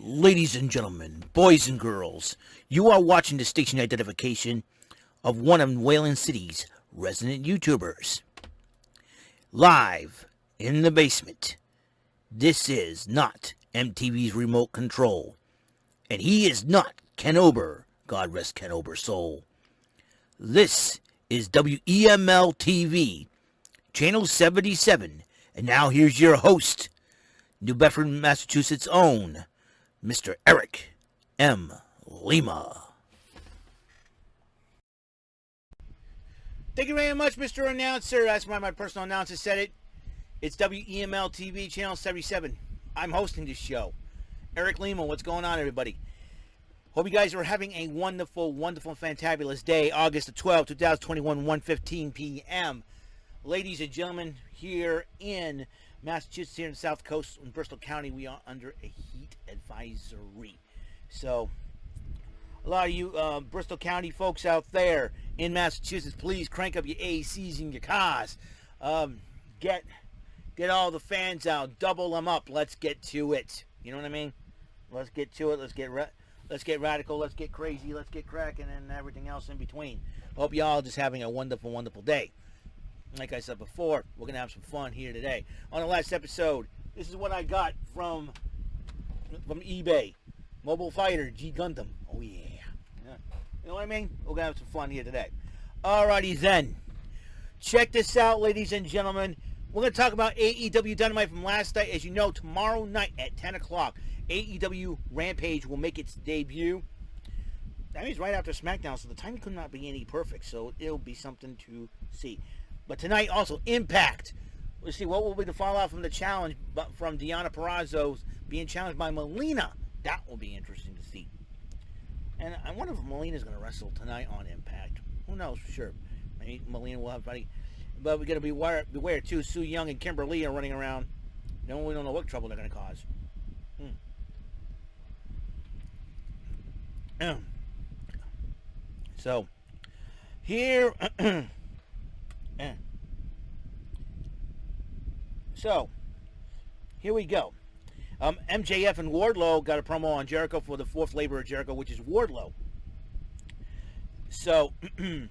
Ladies and gentlemen, boys and girls, you are watching the station identification of one of Wayland City's resident YouTubers. Live in the basement. This is not MTV's remote control. And he is not Ken Ober. God rest Ken Ober's soul. This is WEML-TV, Channel 77. And now here's your host, New Bedford, Massachusetts' own, Mr. Eric M. Lima. Thank you very much, Mr. Announcer. That's why my personal announcer said it. It's WEML-TV, Channel 77. I'm hosting this show. Eric Lima, what's going on, everybody? Hope you guys are having a wonderful, wonderful, fantabulous day. August the 12th, 2021, 1:15 p.m. Ladies and gentlemen, here in Massachusetts, here in the South Coast, in Bristol County, we are under a heat advisory. So, a lot of you Bristol County folks out there in Massachusetts, please crank up your ACs in your cars. Get all the fans out, double them up. Let's get to it. You know what I mean? Let's get to it. Let's get radical. Let's get crazy. Let's get cracking, and everything else in between. Hope y'all just having a wonderful, wonderful day. Like I said before, we're going to have some fun here today. On the last episode, this is what I got from eBay. Mobile Fighter G Gundam. Oh, yeah. You know what I mean? We're going to have some fun here today. Alrighty then. Check this out, ladies and gentlemen. We're going to talk about AEW Dynamite from last night. As you know, tomorrow night at 10 o'clock, AEW Rampage will make its debut. That means right after SmackDown, so the timing could not be any perfect. So it'll be something to see. But tonight also, Impact. Let's see, what will be the fallout from the challenge from Deonna Purrazzo being challenged by Melina. That will be interesting to see. And I wonder if Melina's going to wrestle tonight on Impact. Who knows for sure. Maybe Melina will have buddy. But we got to beware too. Su Yung and Kimberly are running around. Then we don't know what trouble they're going to cause. So, here... So, here we go. MJF and Wardlow got a promo on Jericho for the fourth Labour of Jericho, which is Wardlow. So, and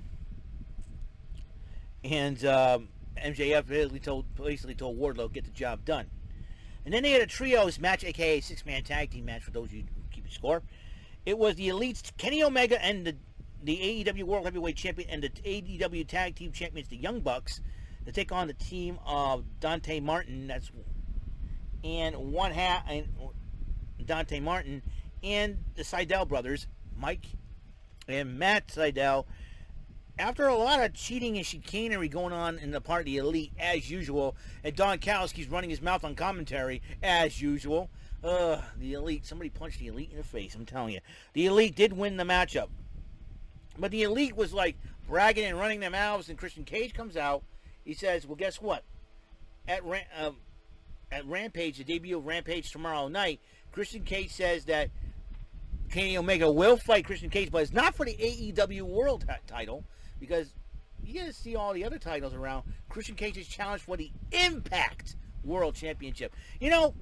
MJF basically told Wardlow, get the job done. And then they had a trios match, aka six-man tag team match, for those of you who keep score. It was the Elites, Kenny Omega and the AEW World Heavyweight Champion and the AEW Tag Team Champions, the Young Bucks, to take on the team of Dante Martin, and Dante Martin, and the Sydal brothers, Mike and Matt Sydal. After a lot of cheating and chicanery going on in the part of the Elite, as usual, and Don Callis running his mouth on commentary, as usual. The Elite, somebody punched the Elite in the face, I'm telling you. The Elite did win the matchup. But the Elite was like bragging and running their mouths, and Christian Cage comes out. He says, well, guess what? At Rampage, the debut of Rampage tomorrow night, Christian Cage says that Kenny Omega will fight Christian Cage, but it's not for the AEW World title, because you got to see all the other titles around. Christian Cage is challenged for the Impact World Championship. You know,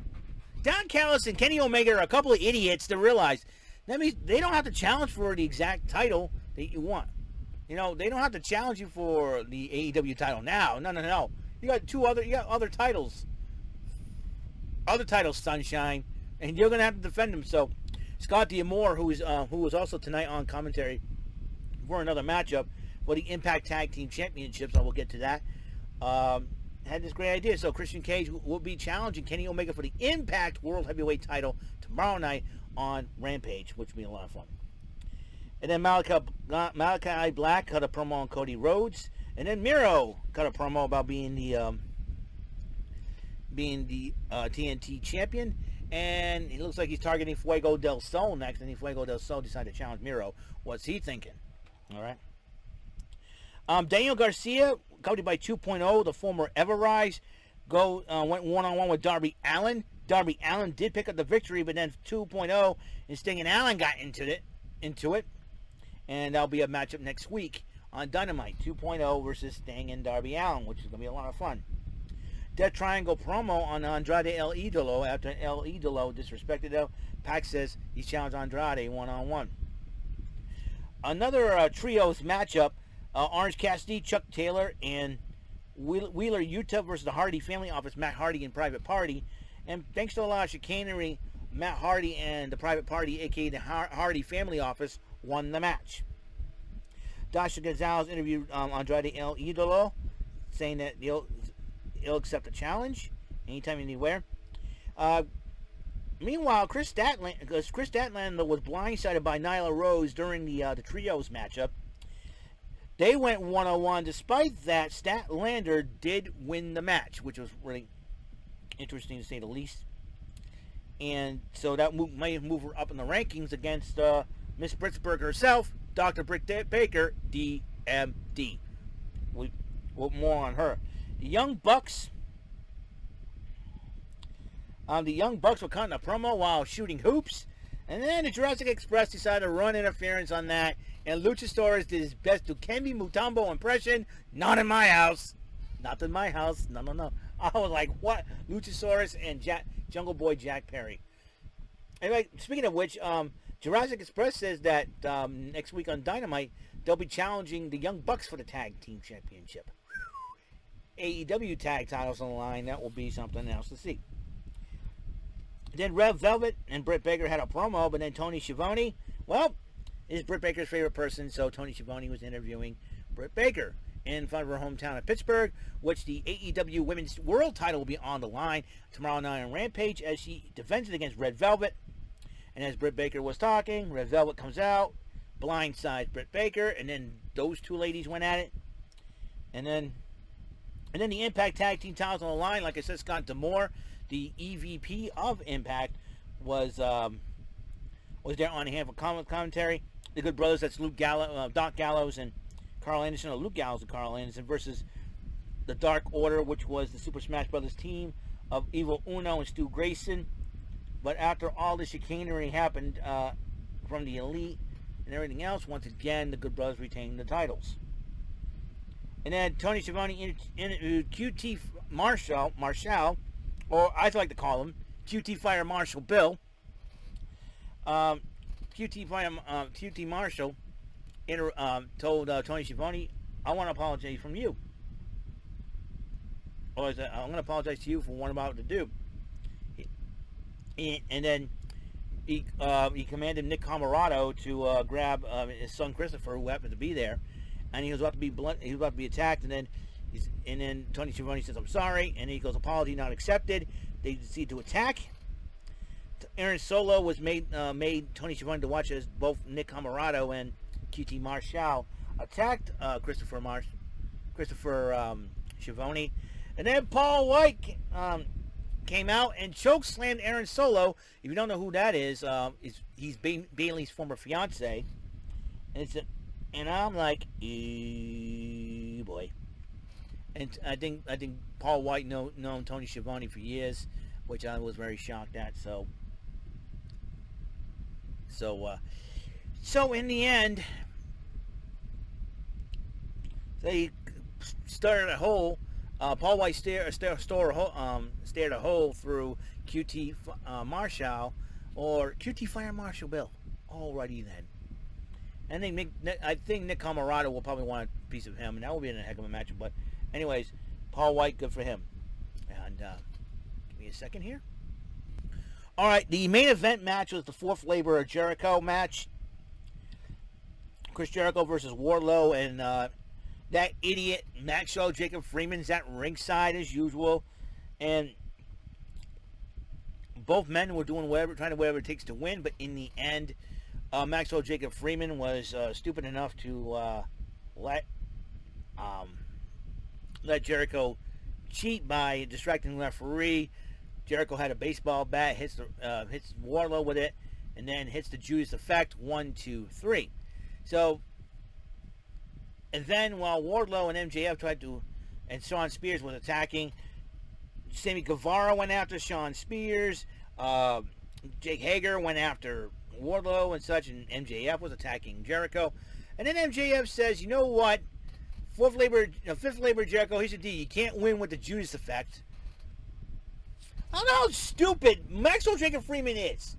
Don Callis and Kenny Omega are a couple of idiots to realize that means they don't have to challenge for the exact title that you want. You know, they don't have to challenge you for the AEW title now. No. You got other titles. Other titles, Sunshine, and you're gonna have to defend them. So, Scott D'Amore, who was also tonight on commentary for another matchup for the Impact Tag Team Championships, I will get to that. Had this great idea. So Christian Cage will be challenging Kenny Omega for the Impact World Heavyweight title tomorrow night on Rampage, which will be a lot of fun. And then Malachi Black cut a promo on Cody Rhodes. And then Miro cut a promo about being the TNT champion. And it looks like he's targeting Fuego del Sol next. And Fuego del Sol decided to challenge Miro. What's he thinking? All right. Daniel Garcia, accompanied by 2.0, the former Everrise, went one-on-one with Darby Allin. Darby Allin did pick up the victory, but then 2.0 and Sting and Allin got into it. And that'll be a matchup next week on Dynamite, 2.0 versus Sting and Darby Allin, which is going to be a lot of fun. Death Triangle promo on Andrade El Idolo after El Idolo disrespected him. Pac says he challenged Andrade one-on-one. Another trios matchup, Orange Cassidy, Chuck Taylor, and Wheeler Yuta versus the Hardy Family Office, Matt Hardy and Private Party. And thanks to a lot of chicanery, Matt Hardy and the Private Party, a.k.a. the Hardy Family Office, won the match. Dasha Gonzalez interviewed Andrade El Idolo, saying that he'll accept a challenge anytime, anywhere. Meanwhile, Chris Statlander was blindsided by Nyla Rose during the trios matchup. They went 1-on-1. Despite that, Statlander did win the match, which was really interesting to say the least. And so that might move her up in the rankings against Miss Pittsburgh herself, Dr. Britt Baker, DMD. More on her. The Young Bucks were cutting a promo while shooting hoops, and then the Jurassic Express decided to run interference on that, and Luchasaurus did his best Dikembe Mutombo impression. Not in my house. Not in my house. No. I was like, what? Luchasaurus and Jungle Boy Jack Perry. Anyway, speaking of which, Jurassic Express says that next week on Dynamite, they'll be challenging the Young Bucks for the Tag Team Championship. AEW tag titles on the line. That will be something else to see. Then Red Velvet and Britt Baker had a promo, but then Tony Schiavone, well, is Britt Baker's favorite person, so Tony Schiavone was interviewing Britt Baker in front of her hometown of Pittsburgh, which the AEW Women's World title will be on the line tomorrow night on Rampage as she defends it against Red Velvet. And as Britt Baker was talking, Red Velvet comes out, blindsides Britt Baker, and then those two ladies went at it. And then the Impact Tag Team titles on the line, like I said, Scott D'Amore, the EVP of Impact, was there on hand for commentary. The Good Brothers, that's Doc Gallows and Carl Anderson, or Luke Gallows and Carl Anderson, versus the Dark Order, which was the Super Smash Brothers team of Evil Uno and Stu Grayson. But after all the chicanery happened from the Elite and everything else, once again, the Good Brothers retained the titles. And then Tony Schiavone interviewed QT Marshall, or I like to call him QT Fire Marshal Bill. QT Marshall told Tony Schiavone, I want to apologize from you. Or I'm going to apologize to you for what I'm about to do. And then he commanded Nick Camarado to grab his son Christopher, who happened to be there, and he was about to be attacked. And then Tony Schiavone says, "I'm sorry," and he goes, "Apology not accepted." They proceed to attack. Aaron Solo was made Tony Schiavone to watch as both Nick Camarado and QT Marshall attacked Christopher Schiavone, and then Paul White came out and choke slammed Aaron Solo. If you don't know who that is, he's Bailey's former fiance, and I'm like, boy. And I think Paul White known Tony Schiavone for years, which I was very shocked at. So in the end, they started a hole. Paul White stared a hole through QT Marshall, or QT Fire Marshal Bill. Alrighty then. And I think Nick Camarado will probably want a piece of him, and that will be in a heck of a match. But anyways, Paul White, good for him. And give me a second here. All right, the main event match was the fourth Labour of Jericho match. Chris Jericho versus Wardlow, and that idiot Maxwell Jacob Freeman's at ringside as usual, and both men were doing trying to whatever it takes to win. But in the end, Maxwell Jacob Freeman was stupid enough to let Jericho cheat by distracting the referee. Jericho had a baseball bat, hits Wardlow with it, and then hits the Judas Effect, 1, 2, 3. So, and then while Wardlow and MJF and Shawn Spears was attacking, Sammy Guevara went after Shawn Spears, Jake Hager went after Wardlow and such, and MJF was attacking Jericho. And then MJF says, you know what, fifth Labour Jericho, here's the deal, you can't win with the Judas Effect. I don't know how stupid Maxwell Jacob Freeman is.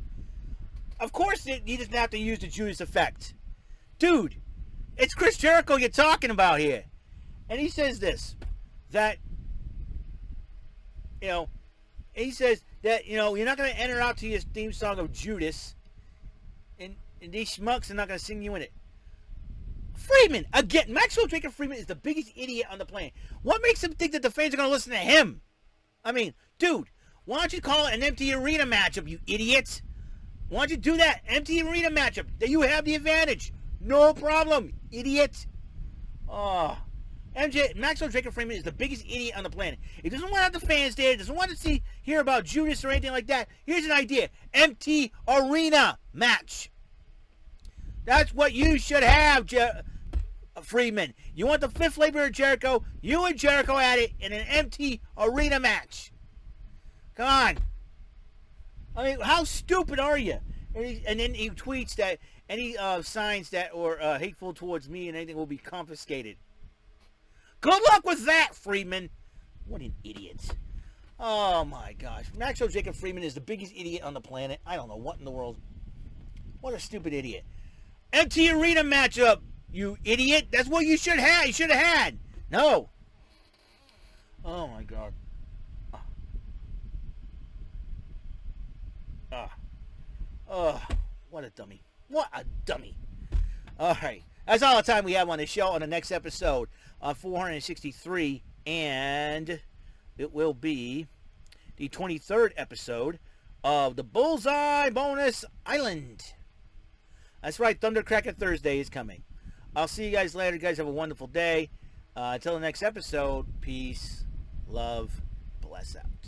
Of course, he doesn't have to use the Judas effect. Dude, it's Chris Jericho you're talking about here. And he says this, that, he says that, you're not going to enter out to your theme song of Judas, and these schmucks are not going to sing you in it. Freeman, again, Maxwell Jacob Freeman is the biggest idiot on the planet. What makes him think that the fans are going to listen to him? I mean, dude, why don't you call it an empty arena matchup, you idiot? Why don't you do that? Empty arena matchup. That you have the advantage. No problem, idiot. Oh, Maxwell Jacob Freeman is the biggest idiot on the planet. He doesn't want to have the fans there. He doesn't want to hear about Judas or anything like that. Here's an idea. Empty arena match. That's what you should have, Freeman. You want the fifth Labour of Jericho? You and Jericho at it in an empty arena match. Come on. I mean, how stupid are you? And then he tweets that any signs that are hateful towards me and anything will be confiscated. Good luck with that, Freeman. What an idiot. Oh, my gosh. Maxwell Jacob Freeman is the biggest idiot on the planet. I don't know what in the world. What a stupid idiot. Empty arena matchup, you idiot. That's what you should have. You should have had. No. Oh, my God. What a dummy. What a dummy. All right. That's all the time we have on the show. On the next episode, 463, and it will be the 23rd episode of the Bullseye Bonus Island. That's right. Thundercracker Thursday is coming. I'll see you guys later. You guys have a wonderful day. Until the next episode, peace, love, bless out.